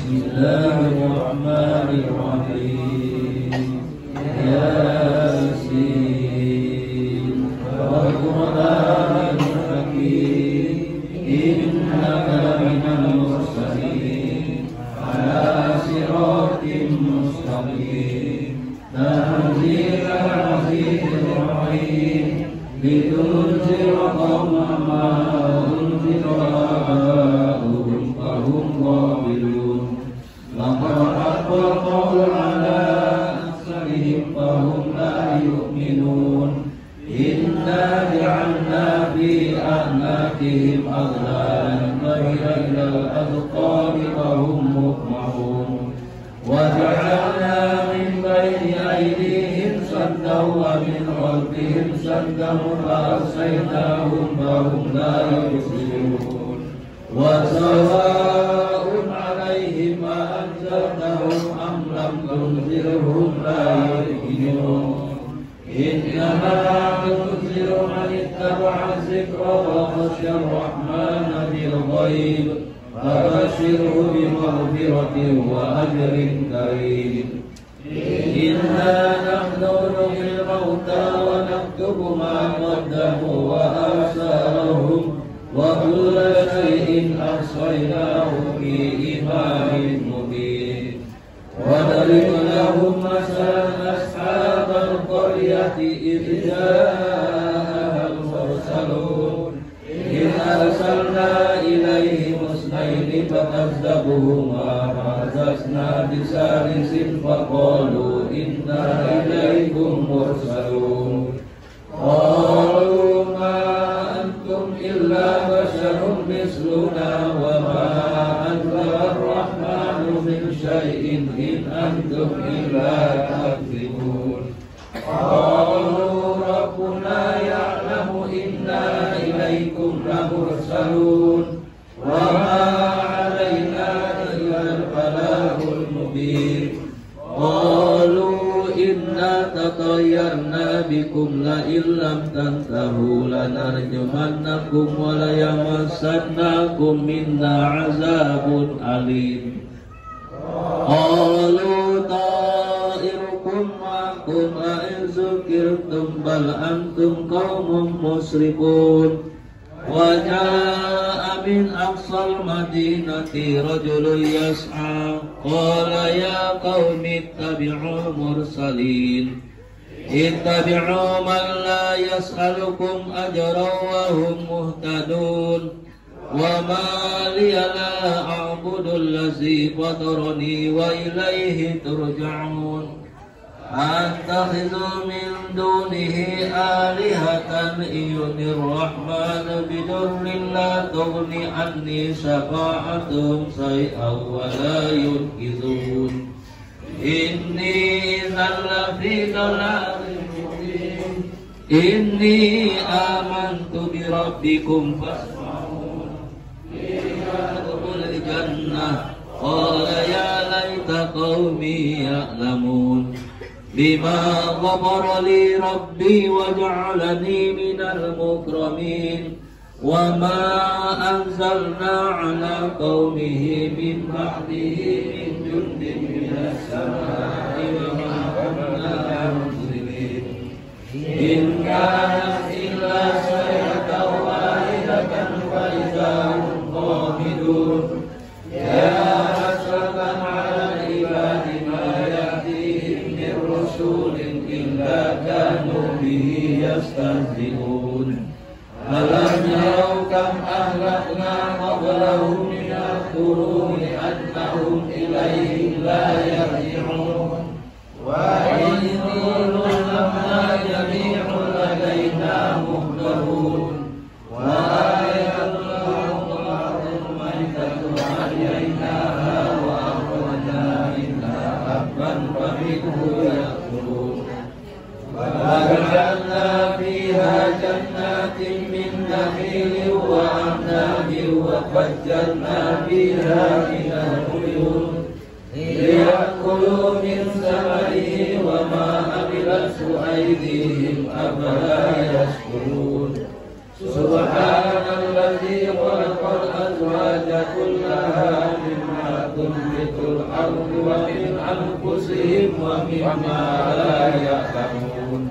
Bismillahirrahmanirrahim. Yasin wal Qur'anil Hakim innaka laminal mursalin ala siratim mustaqim tanzilal azizir rahim litunzira qauman ma unzira aba'uhum fahum ghafilun laqad haqqal qawlu ala aktharihim fahum la yu'minun inna ja'alna fi a'naqihim aghlalan fahiya ilal adqani fahum muqmahun wa ja'alna min bayni aydihim saddan wa min khalfihim saddan fa'asqaynahum fahum la yubsirun wa sawa'un 'alayhim a anzartahum am lam tunzirhum la yu'minun innama tunziru man ittaba'a dhikra wa khashiya ar-rahmana bil ghaib fabashshirhu bi maghfiratin wa ajrin karim inna nahnu nuhyil mauta wa naktubu ma qaddamu wa atharahum wa kulla shay'in ahsaynahu fi imamin mubin wa darib lahum masalan ashabal qaryati idh jaa'a al-mursalun idh arsalna ilayhim isnayni fakazzabuhuma fa'azazna bisalisin faqalu inna ilaykum mursalun qalu ma antum illa basharun misluna wa ma anzala ar-rahmanu min shay'in in antum illa takdzibun qalu rabbuna ya'lamu inna ilaykum lamursalun wa ma 'alayna illa al-balagul mubin qalu inna tatayyarna bikum la illam tantahu lanarjumannakum wa la yamassannakum minna 'azabun alim qalu ta'irukum ma'akum a'in zukirtum bal antum qaumun musrifun wa jaa'a min aqsal madinati rajulun yas'a qala ya qaumi ittabi'ul mursalin ittabi'u man la yas'alukum ajran wa hum muhtadun wa ma liya la a'budu allazi fatarani wa ilayhi turja'un attakhidhu min dunihi alihatan yunir rahman bidurrin la tughni anni shafa'atuhum shay'an wa la yunqidhun inni idhan lafi dhalalin mubin inni amantu bi rabbikum fasma'un yadkhulul jannah qala ya laita qaumi ya'lamun bima ghafara li rabbi waj'alani minal mukramin wa ma anzalna ala qaumihi min ba'dihi min jundin minas samai wa ma kunna munzilin in kanat illa sayhatan wahidatan fa idza hum qamidun ya hasratan 'ala ibadi ma ya'tihim min rasulin illa kanu bihi yastahzi'un alam yarau kam ahlakna qablahum min al-quruni annahum ilayhim la yarji'un wa in kullu lamma jami'un ladaina muhdharun wa ayatun lahum al-ardu maytatun ahyaynaha wa akhrajna minha habban faminhu ya'kulun wa ja'alna fiha jannatin min nakhilin wa a'nabin wa fajjarna fiha min al-uyun liya'kulu min samarihi wa ma amilathu aydihim afala yashkurun subhanalladzi khalaqal azwaja kullaha mimma tunbitu الأرض ومن أنفسهم ومما لا يعلمون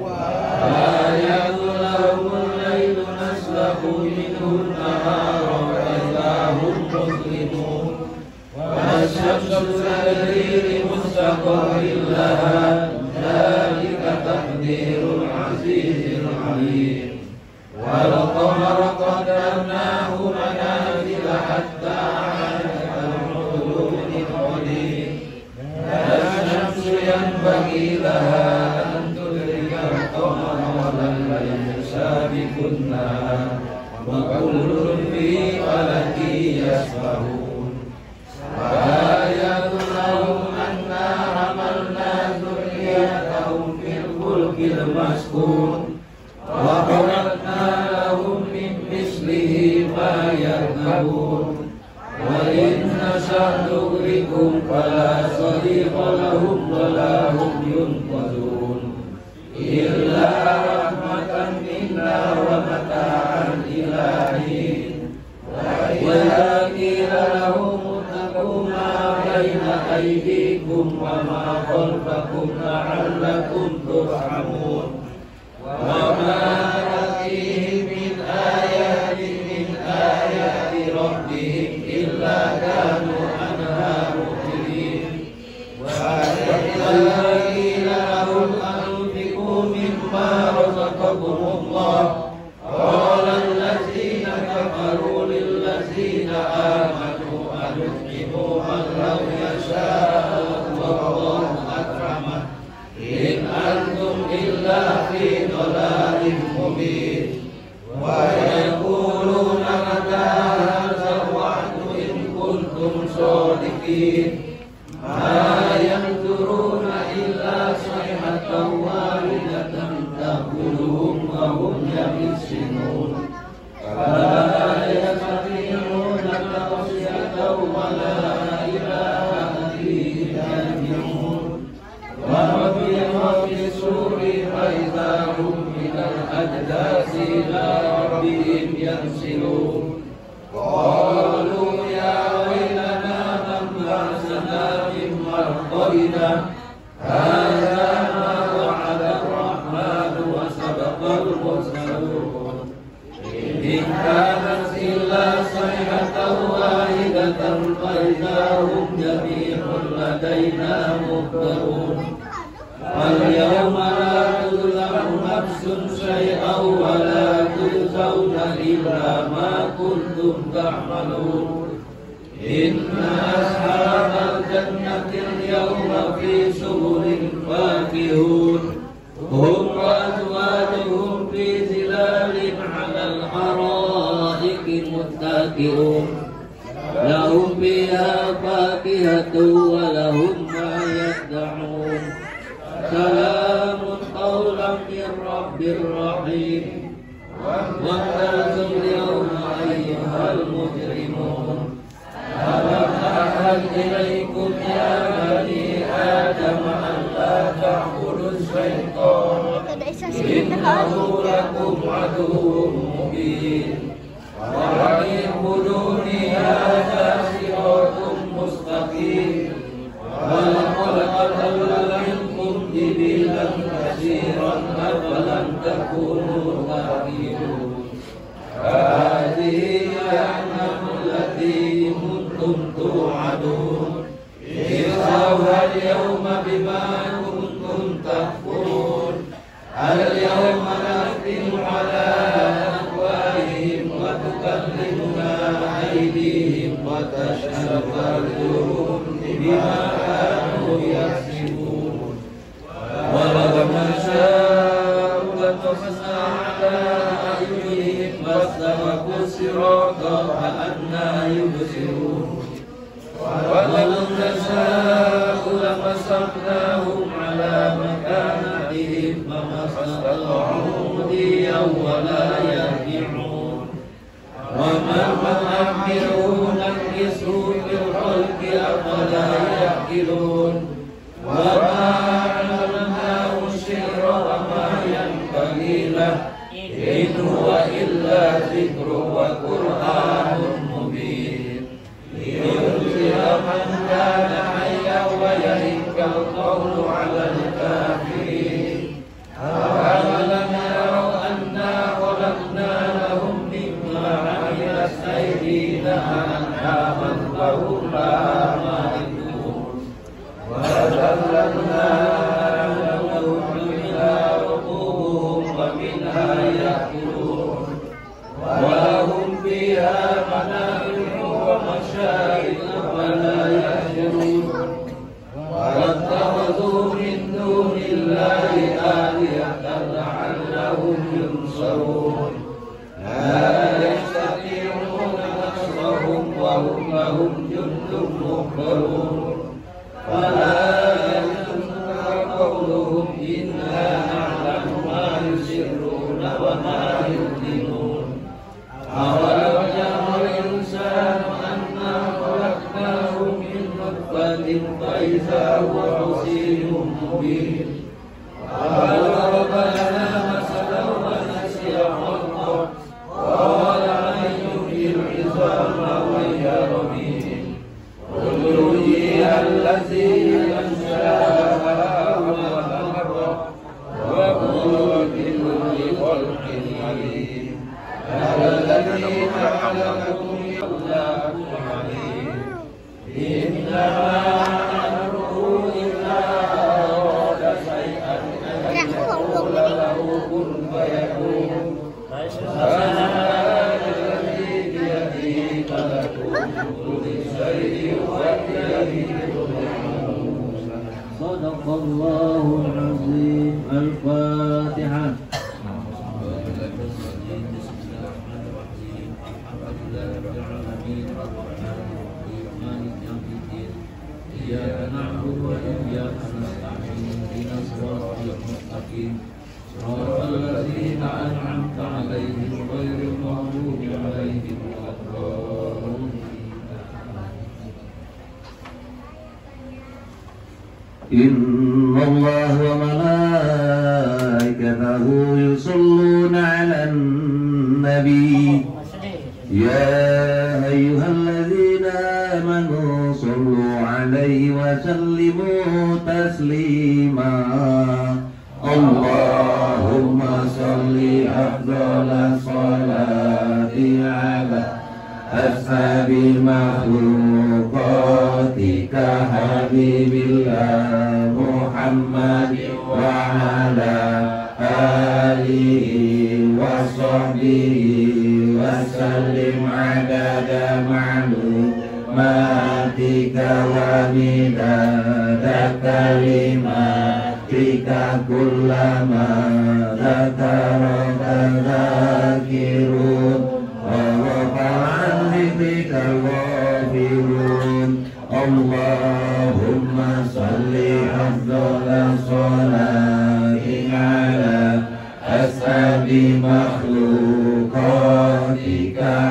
وآيات لهم الليل نسلخ منه النهار فإذا هم مظلمون والشمس تجري لمستقر لها ذلك تقدير العزيز العليم والقمر قدرناه منازل حتى عاد كالعرجون القديم لا الشمس ينبغي لها أن تدرك القمر ولا الليل سابق النهار وكل في فلك يسبحون وآيات لهم أنا حملنا ذريتهم في الفلك المشحون وخلقنا لهم من مثله ما يركبون وإن نشأ نغرقهم فلا صريخ لهم ولا هم ينقذون إلا رحمة منا ومتاعا إلى حين وإذا قيل لهم اتقوا ما بين أيديكم وما خلفكم لعلكم ترحمون وما تأتيهم من آيات ربهم إلا كانوا عنها مؤمنين وإذا قيل لهم أنفقوا مما رزقكم الله قال الذين كفروا للذين آمنوا أنطعم من لو يشاء الله أكرمه إن أنتم إلا في ضلال مبين ويقولون متى هذا الوعد إن كنتم صادقين ما ينظرون إلا صيحة واحدة تأكلهم وهم يبسمون فلا يستطيعون توصية ولا إلى أهلهم يرجعون ونفخ في الصور فإذا هم من الأجداث إلى ربهم ينسلون قالوا يا ويلنا من بعثنا من مرقدنا هذا ما وعد الرحمن وصدق المرسلون إن كانت إلا صيحة واحدة فإذا هم جميع لدينا محضرون واليوم لا تظلم نفس شيئا ولا تجزون إلا ما كنتم تعملون إن أصحاب الجنة اليوم في شغل فاكهون هم وأزواجهم في ظلال على الأرائك متكئون لهم فيها فاكهة ولهم ما يدعون سلام قولا من رب رحيم وامتازوا اليوم أيها المجرمون ألم أعهد إليكم يا بني آدم أن لا تعبدوا الشيطان إنه لكم عدو مبين وأن اعبدوني هذا صراط مستقيم ولقد أضل منكم جبلا كثيرا أفلم تكونوا تعقلون هذه جهنم التي كنتم توعدون اصلوها اليوم بما كنتم تكفرون اليوم نختم على أفواههم وتكلمنا أيديهم وتشهد أرجلهم بما كانوا يكسبون ولو نشاء لطمسنا على أعينهم فاستبقوا الصراط فأنى يبصرون ولو نشاء لمسخناهم على مكانتهم فما استطاعوا مضيا ولا يرجعون ومن نؤمره ننكسه في الخلق أفلا يعقلون وما علمناه الشعر وما ينبغي له إن هو إلا ذكر وقرآن مبين لينذر من كان وهم لها مالكون وذللنا لهم منها ركوبهم ومنها يأكلون ولهم فيها منافع ومشارب ولا يشرون واتخذوا من دون الله آلهة لعلهم ينصرون لا يستطيعون نصرهم وهم لهم جند محضرون فلا يحزنك قولهم إنا نعلم ما يسرون وما يعلنون أولم يرى الإنسان أنا خلقناه من نطفة فإذا هو خصيم مبين وضرب لنا مثلا ونسي خلقه قال من يحيي العظام وهي رميم قل يحييها الذي أنشأها أول مرة وهو بكل خلق عليم الذي خلقكم الله عليم إنما أمره إذا أراد شيئا أن يقول له كن فيكون سبحان الذي بيده ملكوت كل شيء وإليه ترجعون. صدق الله العظيم. الفاتحة. إياك نعبد وإياك نستعين اهدنا الصراط المستقيم صراط الذين أنعمت عليهم غير المغضوب عليهم ولا الضالين. إن الله وملائكته يصلون على النبي يا أيها الذين آمنوا صلوا عليه وسلموا تسليما. اللهم صل أفضل الصلاة على أسعد مخلوقاتك حبيب الله محمد وعلى آله وصحبه وسلم عدد معلوماتك ومداد كلماتك كلما ذكرك ذاكرون وغفر عن ذكرك الغافلون. اللهم صل أفضل الصلاة على أسعد مخلوقاتك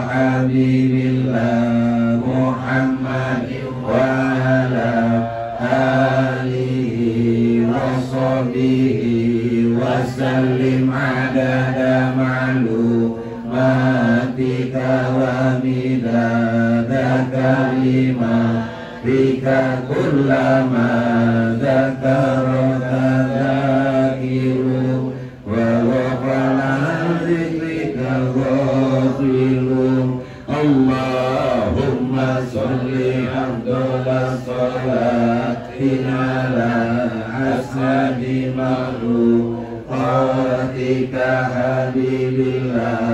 حبيب الله محمد وعلى آله وصحبه وسلم عدد معلوماتك ومداد كلماتك كلما ذكرك ذاكرون وغفل عن ذكرك الغافلون. اللهم صل أفضل الصلاة على أسعد مخلوقاتك حبيب الله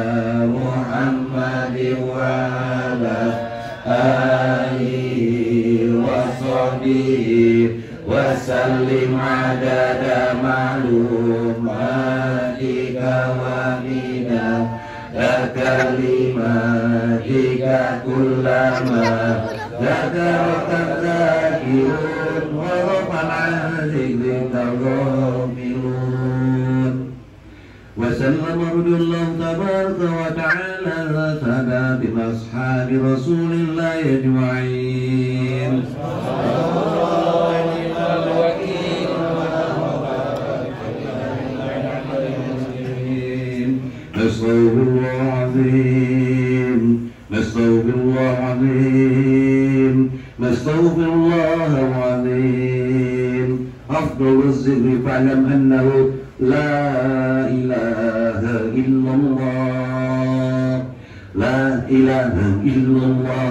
محمد وعلى آله وصحبه وسلم عدد معلوماتك ومداد كلماتك كلما ذكرك الذاكرون وغفل عن ذكرك الغافلون. وسلم رضي الله تبارك وتعالى سادات أصحاب رسول الله أجمعين. نستغفر الله العظيم نستغفر الله العظيم نستغفر الله العظيم. أفضل الذكر فاعلم أنه لا إله إلا الله لا إله إلا الله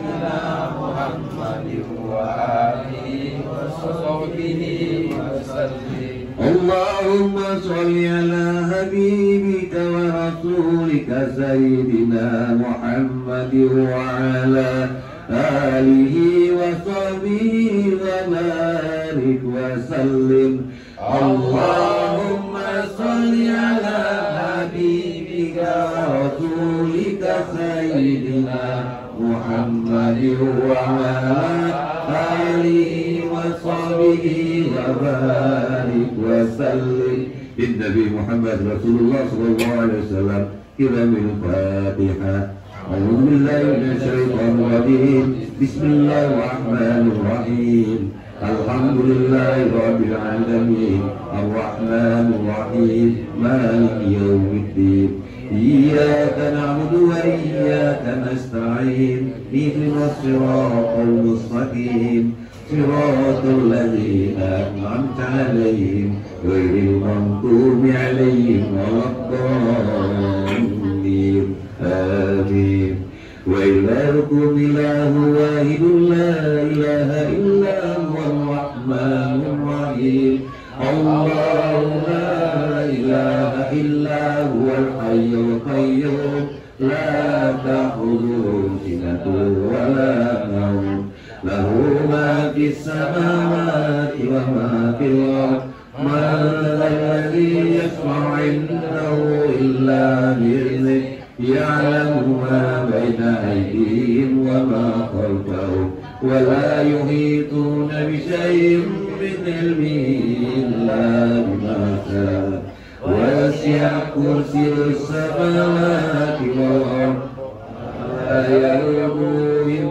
صل على حبيبك ورسولك سيدنا محمد وعلى آله وصحبه وبارك وسلم. اللهم صل على حبيبك ورسولك سيدنا محمد وعلى آله وصحبه وبارك وسلم. النبي محمد رسول الله صلى الله عليه وسلم. كلام الفاتحة. أعوذ بالله من الشيطان الرجيم. بسم الله الرحمن الرحيم. الحمد لله رب العالمين الرحمن الرحيم مالك يوم الدين إياك نعبد وإياك نستعين اهدنا الصراط المستقيم صراط الذين أنعمت عليهم غير المغضوب عليهم ولا الضالين آمين. وإلهكم إله واحد لا إله إلا هو الرحمن الرحيم. الله لا إله إلا هو الحي القيوم لا تأخذه سنة ولا نوم له ما في السماوات وما في الأرض. من ذا الذي يشفع عنده إلا بإذنه يعلم ما بين أيديهم وما خلفهم ولا يحيطون بشيء من علمه إلا بما شاء وسع كرسي السماوات والأرض لا يؤوده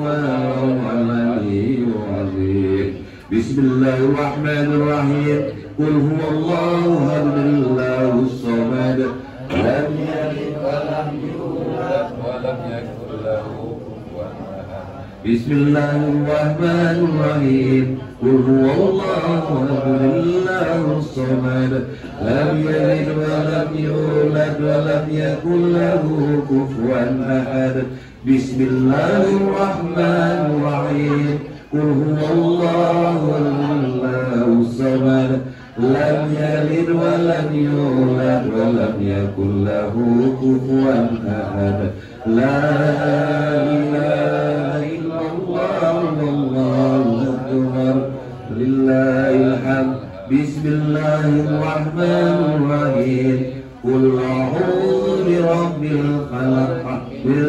وهو العلي العظيم. بسم الله الرحمن الرحيم. قل هو الله أحد الله الصمد لم يلد ولم يولد ولم يكن له كفوا أحد. بسم الله الرحمن الرحيم. قل هو الله أحد الله الصمد لم يلد ولم يولد ولم يكن له كفوا أحد. بسم الله الرحمن الرحيم. قل هو الله الله الصمد لم يلد ولم يولد ولم يكن له كفوا أحد. لا إله إلا الله والله أكبر لله الحمد. بسم الله الرحمن الرحيم. قل أعوذ برب الفلق من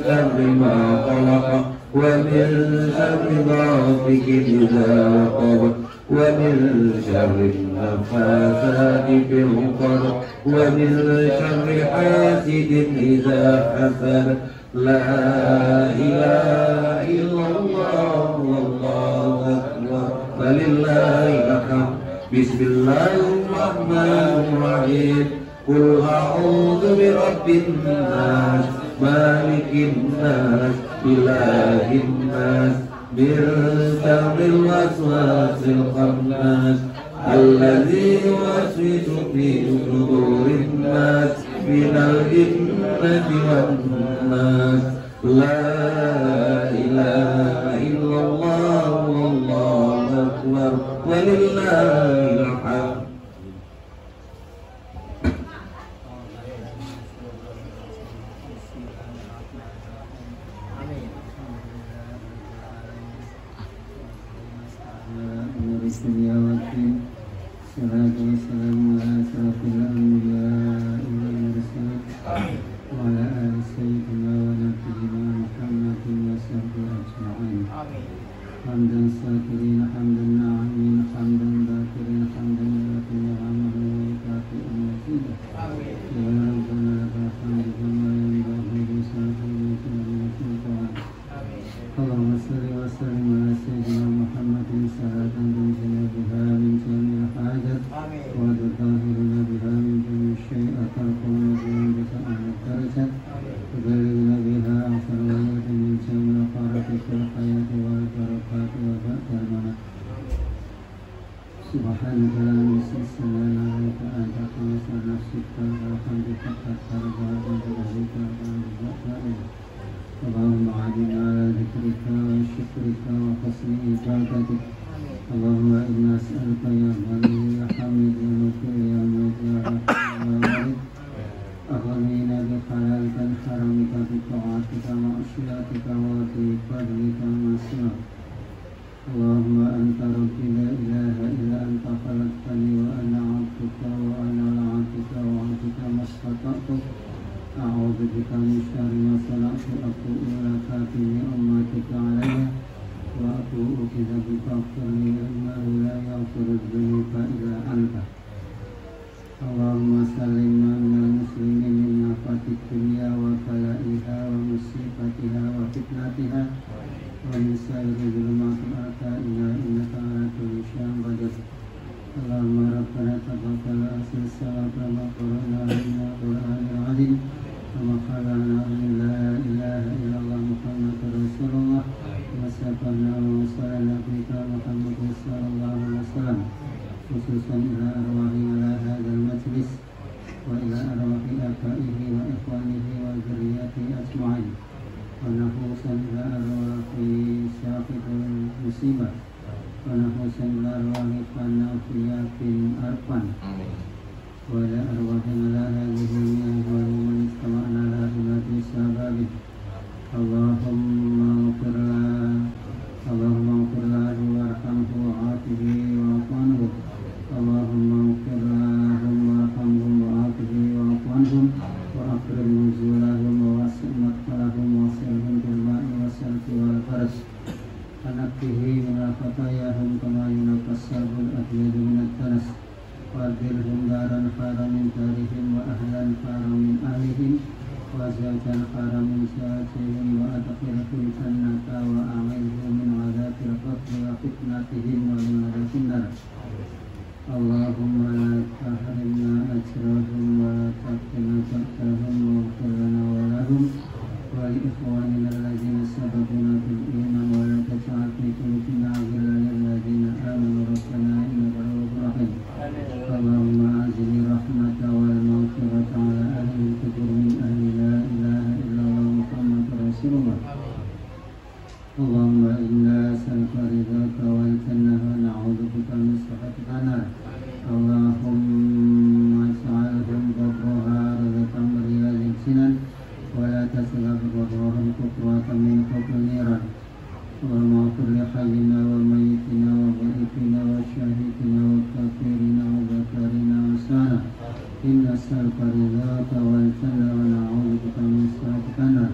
شر ما خلق ومن شر غاسق إذا وقب ومن شر النفاثات في العقد ومن شر حاسد إذا حسد. لا إله إلا الله والله أكبر ولله الحمد. بسم الله الرحمن الرحيم. قل أعوذ برب الناس مالك الناس إله الناس من شر الوسواس الخناس الذي يوسوس في صدور الناس من الجنة والناس. لا إله إلا الله والله أكبر ولله الحمد. الصلاة والسلام على أشرف الأنبياء والمرسلين وعلى آل سيدنا ونبينا محمد وصحبه أجمعين. حمدا شاكرين حمدا ناعمين حمدا ذاكرين حمدا يوافي نعمه ويكافئ مزيدا. يا ربنا لك الحمد كما ينبغي لشرف وجهك وسلطانك. اللهم صل وسلم على سيدنا محمد صلاة تنزل بها من جميع الحاجات وتطهرنا بها من جميع الشيئات تركنا بها بسائر الدرجات وبلغنا بها أعصر ويد من جميع الخيرات في الحياة والبركات وبعد الممات. سبحانك لا نحصي الثناء عليك أنت كما نفسك والحمد حتى ترضى بذلك اللهم أعنا على ذكرك وشكرك وحسن عبادتك. اللهم إنا نسألك يا غني يا حميد يا مطيع يا مجيد وأتوب إليك فاغفر لي إنه لا يغفر الذنوب إلا أنت. اللهم سلمنا من المسلمين من آفات الدنيا وبلائها ومصيبتها وفتنتها ومن سائر ظلمات أعدائنا إنك على كل شيء قدير. اللهم ربنا تقبل أحسن الصلاة وما قرأنا من القرآن العظيم وما خلعنا من لا إله إلا الله محمد رسول الله وسبحنا وصلى بك محمد صلى الله عليه وسلم خصوصا إلى أرواح على هذا المجلس وإلى أرواح آبائه وإخوانه وذريته أجمعين ونخصوصا إلى أرواح ساقط المصيبة ونخصوصا إلى أرواح فنافية بن أرفان وإلى أرواح على هذه الأهوال من استمعنا لها في سببه. اللهم اغفر له وارحمه وعافه واعف عنه. اللهم اغفر لهم وارحمهم وعافه واعف عنهم وأكرم نزولهم ووسع مدخلهم واغسلهم بالماء والثلج والبرد ونقه من خطاياهم كما ينقى الثوب الأبيض من الدنس وأبدلهم دارا خيرا من دارهم وأهلا خيرا من أهلهم وزوجا خيرا من زوجهم وأدخله الجنة وأعيذه من عذاب القبر وفتنتهم ومن عذاب النار. اللهم لا تحرمنا أجرهم ولا تفتنا بعدهم واغفر لنا ولهم ولإخواننا الذين سبقونا بالإيمان ولا تجعل في قلوبنا غلا للذين آمنوا ربنا إنك رؤوف رحيم. اللهم أنزل الرحمة والمغفرة على أهل الكفر من أهل لا إله إلا الله محمد رسول الله. اللهم إنا نسألك رضاك والجنة ونعوذ بك من سخطك النار. اللهم اجعلهم قبرها رزقا مريا الجنان ولا تسلب قبرهم قطوة من قبر النيران. اللهم اغفر لحينا وميتنا وضعيفنا وشاهدنا وكافرنا وذكرنا وانسانا. إنا نسألك رضاك والجنة ونعوذ بك من سخطك النار.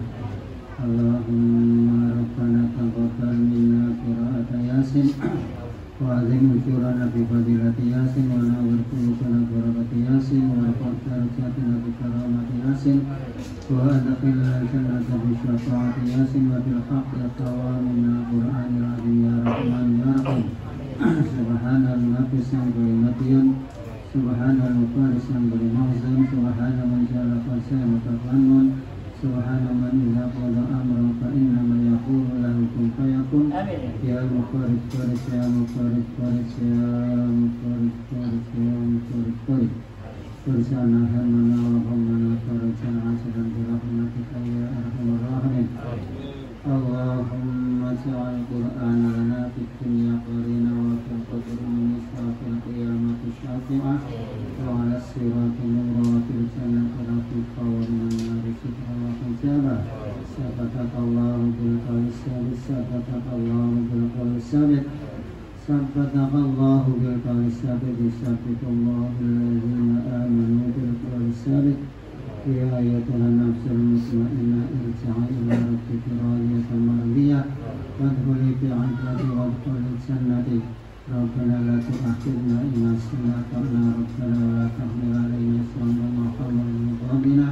اللهم ربنا تقبل منا قراءة ياسين وعظم أجورنا بفضيلة ياسين ونور قلوبنا بركة ياسين وارفع درجاتنا بكرامة ياسين وأدخلنا الجنة بشفاعة ياسين وبالحق القوام من القرآن العظيم يا رحمن يا رحيم. سبحان المنافس yang boleh matian, سبحان المفارس yang boleh mahzan, سبحان من جعل خلصا متفنن، سبحان من إذا قضى أمرا فإنما يقول له كن فيكون. يا مفارس فارس يا مفارس فارس يا مفارس فارس يا مفارس فارس فرسنا همنا وغمنا فرجا عاجلا برحمتك يا أرحم الراحمين. اللهم اجعل القرآن لنا في الدنيا قرينا وفي القبر منيسا وفي القيامة شافعا وعلى الصراط نورا وفي الجنة رفيقا ومن النار سترا وحجابا. ثبتك الله بالقول الثابت ثبتك الله بالقول الثابت ثبتك الله بالقول الثابت يثبت الله الذين آمنوا بالقول الثابت. يا أيتها النفس المطمئنة ارجعي إلى ربك راضية مرضية وادخلي في عبادي وادخلي الجنة. ربنا لا تؤاخذنا إن نسينا أخطأنا ربنا ولا تحمل علينا إصرا كما حملته من قبلنا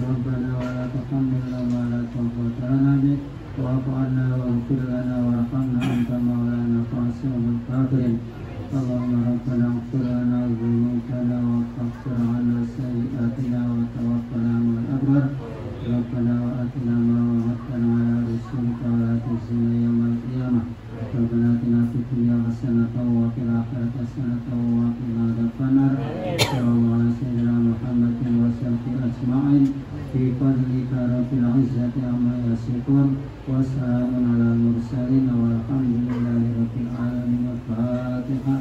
ربنا ولا تحملنا ما لا طاقة لنا به واعف عنا واغفر لنا وارحمنا أنت مولانا فانصرنا على الكافرين. اللهم ربنا اغفر لنا ذنوبنا وكفر عنا سيئاتنا وتوفنا مع الأبرار. ربنا وآتنا ما وعدتنا على رسولك ولا تخزنا يوم القيامة. ربنا آتنا في الدنيا حسنة وفي الآخرة حسنة وقنا عذاب النار. صلى الله على سيدنا محمد وصحبه أجمعين في فضلك رب العزة عما يصفون وسلام على المرسلين والحمد لله رب العالمين. الفاتحة.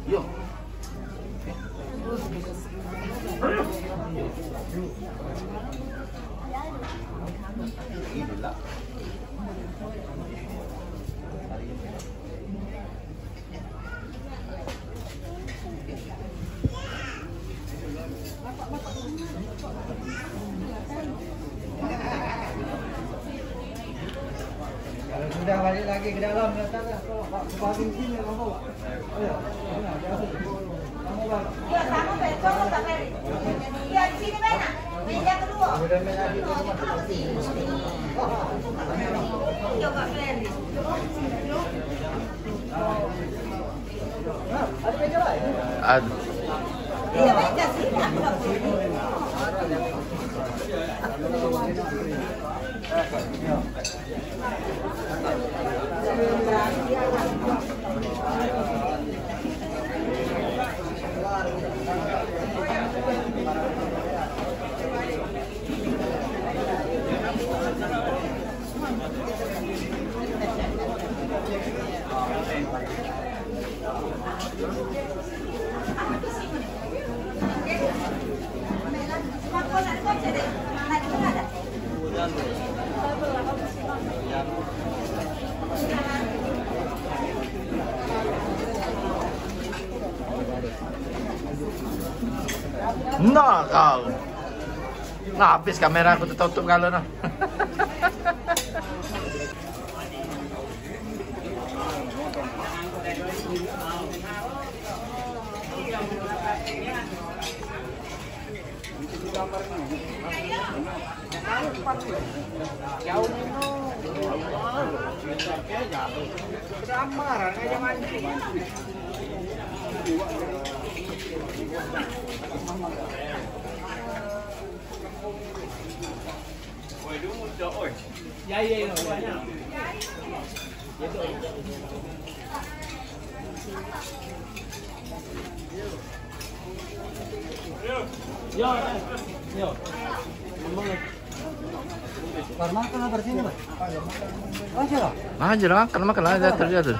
Yo. Inilah. Kalau sudah balik lagi ke dalam, tak ada. Bagi sini kamu bawa. Ya, kamu bawa. Iya, kamu besok tak beri. Iya, di sini mana? Meja kedua. Sudah main lagi ke rumah. Coba beri. Ada meja lain. Ada. Iya, meja sini. Nah, kau. Nah, habis kamera aku tertutup kalau nah. Karena kan bersini, Mas. Oh, siapa? Aja lah, kan makan aja terjadi.